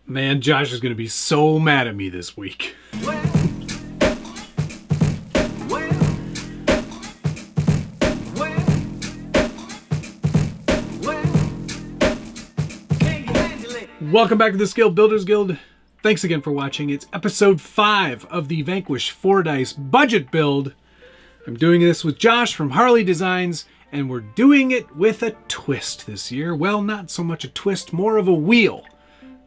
Man, Josh is going to be so mad at me this week. Welcome back to the Skill Builders Guild. Thanks again for watching. It's episode 5 of the Vanquish Fordyce budget build. I'm doing this with Josh from Harley Designs, and we're doing it with a twist this year. Well, not so much a twist, more of a wheel.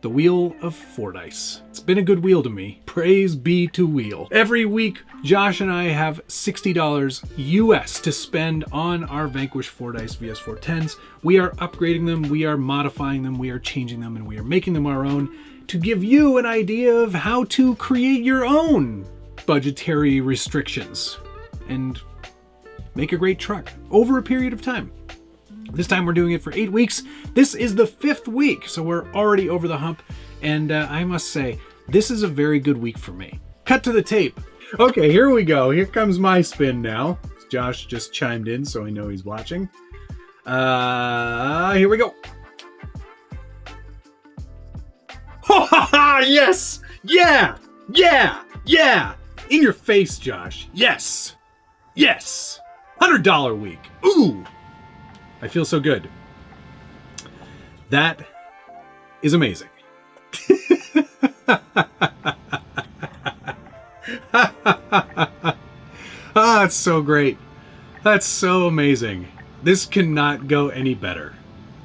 The Wheel of Fordyce. It's been a good wheel to me. Praise be to Wheel. Every week, Josh and I have $60 US to spend on our Vanquish Fordyce VS4-10s. We are upgrading them, we are modifying them, we are changing them, and we are making them our own to give you an idea of how to create your own budgetary restrictions and make a great truck over a period of time. This time we're doing it for 8 weeks. This is the 5th week, so we're already over the hump. And I must say, this is a very good week for me. Cut to the tape. Okay, here we go. Here comes my spin now. Josh just chimed in, so I know he's watching. Here we go. Ha ha ha! Yes! Yeah! Yeah! Yeah! In your face, Josh. Yes! Yes! $100 week. Ooh! I feel so good. That is amazing. It's so great. That's so amazing. This cannot go any better.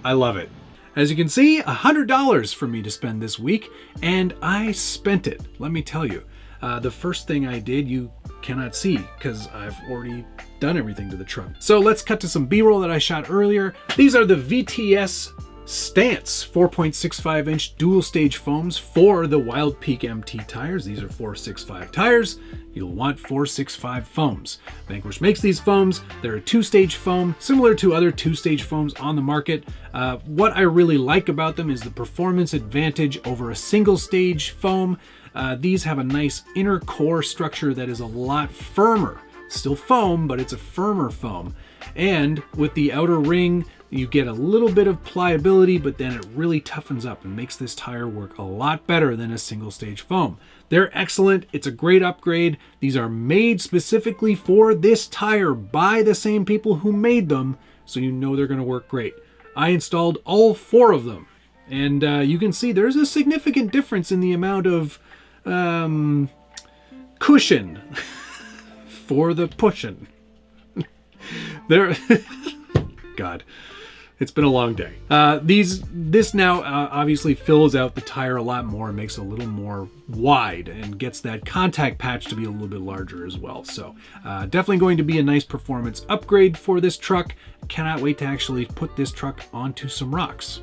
I love it. As you can see, $100 for me to spend this week, and I spent it. Let me tell you. The first thing I did, you cannot see because I've already done everything to the truck. So let's cut to some B-roll that I shot earlier. These are the VTS Stance 4.65 inch dual stage foams for the Wild Peak MT tires. These are 465 tires. You'll want 465 foams. Vanquish makes these foams. They're a 2-stage foam, similar to other 2-stage foams on the market. What I really like about them is the performance advantage over a single-stage foam. These have a nice inner core structure that is a lot firmer. Still foam, but it's a firmer foam. And with the outer ring, you get a little bit of pliability, but then it really toughens up and makes this tire work a lot better than a single stage foam. They're excellent. It's a great upgrade. These are made specifically for this tire by the same people who made them, so you know they're going to work great. I installed all 4 of them, and you can see there's a significant difference in the amount of cushion for the pushing. There, God, it's been a long day. This now obviously fills out the tire a lot more, makes it a little more wide, and gets that contact patch to be a little bit larger as well. So definitely going to be a nice performance upgrade for this truck. Cannot wait to actually put this truck onto some rocks.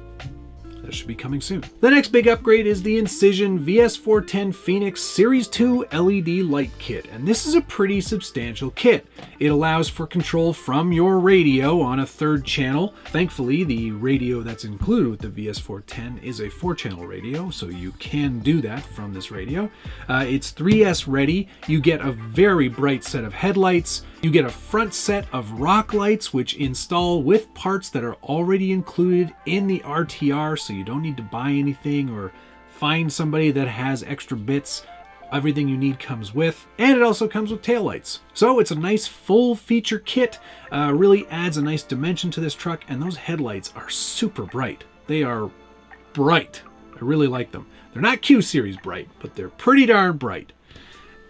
That should be coming soon. The next big upgrade is the Incision VS4-10 Phoenix Series 2 LED light kit, and this is a pretty substantial kit. It allows for control from your radio on a 3rd channel. Thankfully, the radio that's included with the VS4-10 is a 4-channel radio, so you can do that from this radio. It's 3S ready. You get a very bright set of headlights. You get a front set of rock lights, which install with parts that are already included in the RTR, so you don't need to buy anything or find somebody that has extra bits. Everything you need comes with, and it also comes with taillights. So it's a nice full feature kit, really adds a nice dimension to this truck, and those headlights are super bright. They are bright. I really like them. They're not Q-Series bright, but they're pretty darn bright.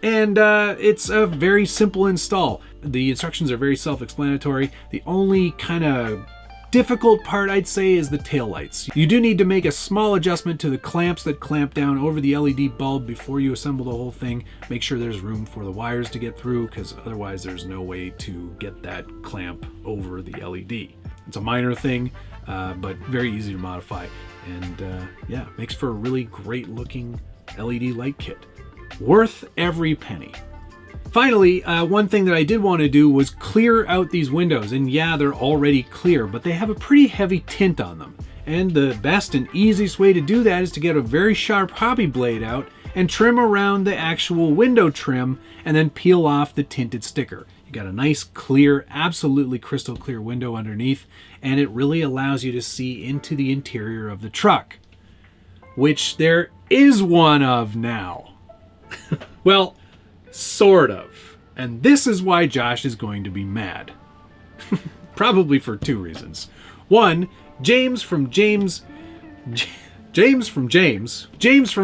And it's a very simple install. The instructions are very self-explanatory. The only kind of difficult part, I'd say, is the taillights. You do need to make a small adjustment to the clamps that clamp down over the LED bulb before you assemble the whole thing. Make sure there's room for the wires to get through, because otherwise there's no way to get that clamp over the LED. It's a minor thing, but very easy to modify. And yeah, makes for a really great looking LED light kit. Worth every penny. Finally, one thing that I did want to do was clear out these windows. And yeah, they're already clear, but they have a pretty heavy tint on them. And the best and easiest way to do that is to get a very sharp hobby blade out and trim around the actual window trim and then peel off the tinted sticker. You got a nice clear, absolutely crystal clear window underneath, and it really allows you to see into the interior of the truck, which there is one of now. Well, sort of. And this is why Josh is going to be mad. Probably for two reasons. One, James from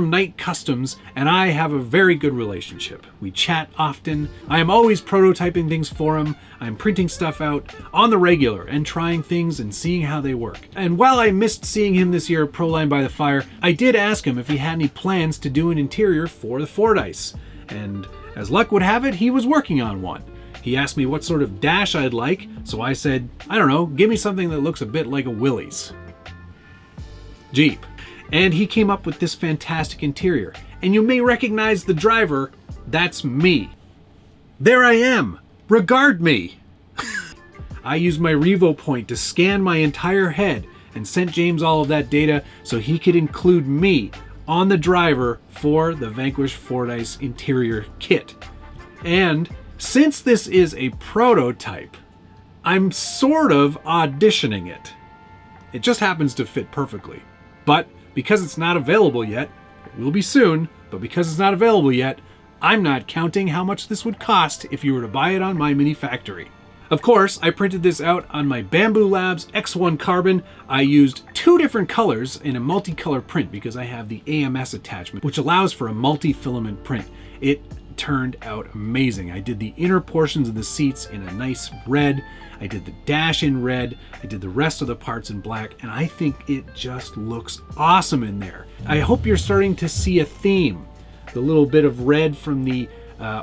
Night Customs and I have a very good relationship. We chat often. I am always prototyping things for him. I'm printing stuff out on the regular and trying things and seeing how they work. And while I missed seeing him this year at Proline by the Fire, I did ask him if he had any plans to do an interior for the Fordyce. And as luck would have it, he was working on one. He asked me what sort of dash I'd like, so I said, I don't know, give me something that looks a bit like a Willys Jeep. And he came up with this fantastic interior. And you may recognize the driver. That's me. There I am. Regard me. I used my Revo point to scan my entire head and sent James all of that data so he could include me on the driver for the Vanquish Fordyce interior kit. And since this is a prototype, I'm sort of auditioning it. It just happens to fit perfectly. But because it's not available yet, it will be soon, but because it's not available yet, I'm not counting how much this would cost if you were to buy it on my mini factory. Of course, I printed this out on my Bamboo Labs X1 Carbon. I used 2 different colors in a multicolor print because I have the AMS attachment, which allows for a multi-filament print. It turned out amazing. I did the inner portions of the seats in a nice red. I did the dash in red. I did the rest of the parts in black, and I think it just looks awesome in there. I hope you're starting to see a theme. The little bit of red from the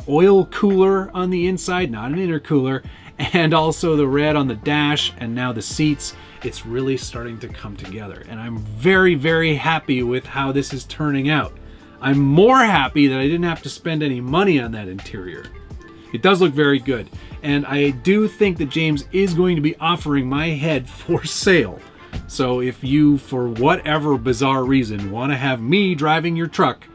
oil cooler on the inside, not an intercooler, and also the red on the dash, and now the seats. It's really starting to come together, and I'm very, very happy with how this is turning out. I'm more happy that I didn't have to spend any money on that interior. It does look very good, and I do think that James is going to be offering my head for sale. So if you, for whatever bizarre reason, want to have me driving your truck,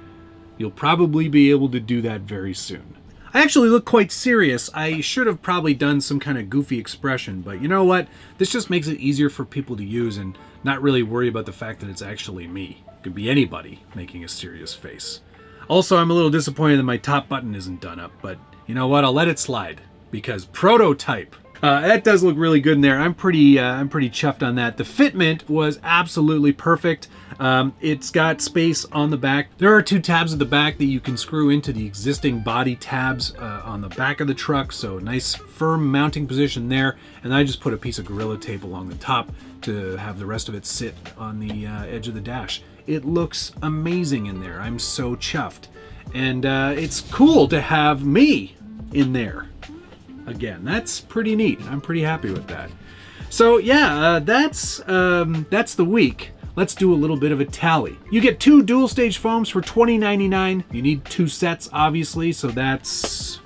you'll probably be able to do that very soon. I actually look quite serious. I should have probably done some kind of goofy expression, but you know what? This just makes it easier for people to use and not really worry about the fact that it's actually me. It could be anybody making a serious face. Also, I'm a little disappointed that my top button isn't done up, but you know what? I'll let it slide because prototype. That does look really good in there. I'm pretty chuffed on that. The fitment was absolutely perfect. It's got space on the back. There are 2 tabs at the back that you can screw into the existing body tabs on the back of the truck. So nice firm mounting position there. And I just put a piece of Gorilla Tape along the top to have the rest of it sit on the edge of the dash. It looks amazing in there. I'm so chuffed. And it's cool to have me in there. Again, that's pretty neat. I'm pretty happy with that. So yeah, that's the week. Let's do a little bit of a tally. You get 2 dual stage foams for $20.99. You need 2 sets, obviously, so that's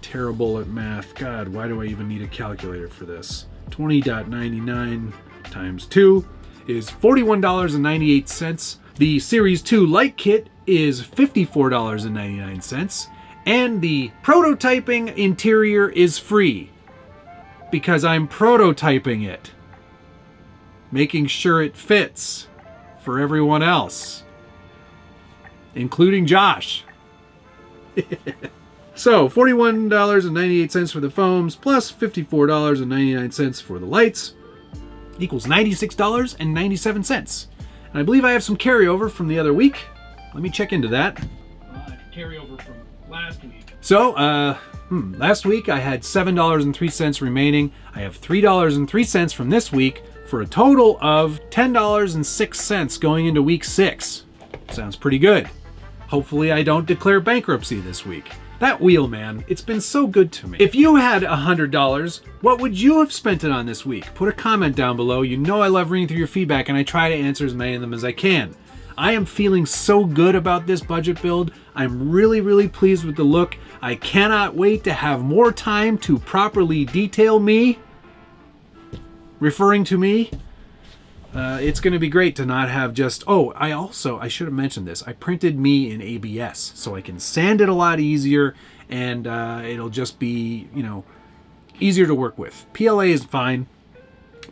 terrible at math. God, why do I even need a calculator for this? 20.99 times 2 is $41.98. The Series 2 Light Kit is $54.99. And the prototyping interior is free because I'm prototyping it, making sure it fits for everyone else, including Josh. So $41.98 for the foams plus $54.99 for the lights equals $96.97. And I believe I have some carryover from the other week. Let me check into that. Carryover from last week. So, last week I had $7.03 remaining. I have $3.03 from this week for a total of $10.06 going into week 6. Sounds pretty good. Hopefully I don't declare bankruptcy this week. That wheel, man, it's been so good to me. If you had $100, what would you have spent it on this week? Put a comment down below. You know I love reading through your feedback and I try to answer as many of them as I can. I am feeling so good about this budget build. I'm really, really pleased with the look. I cannot wait to have more time to properly detail me. Referring to me. It's going to be great to not have just... Oh, I should have mentioned this. I printed me in ABS, so I can sand it a lot easier, and it'll just be, easier to work with. PLA is fine,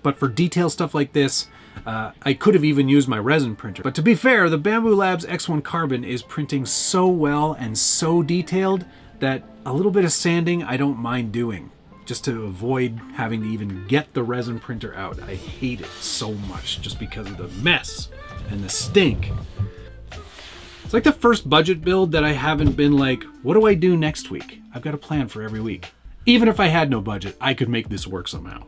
but for detail stuff like this, I could have even used my resin printer. But to be fair, the Bambu Labs X1 Carbon is printing so well and so detailed that a little bit of sanding I don't mind doing, just to avoid having to even get the resin printer out. I hate it so much just because of the mess and the stink. It's like the first budget build that I haven't been like, what do I do next week? I've got a plan for every week. Even if I had no budget, I could make this work somehow.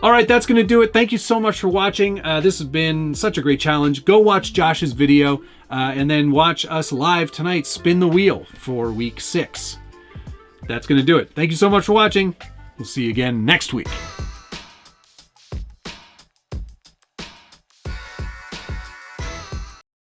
All right, that's gonna do it. Thank you so much for watching. This has been such a great challenge. Go watch Josh's video and then watch us live tonight spin the wheel for week 6. That's gonna do it. Thank you so much for watching. We'll see you again next week.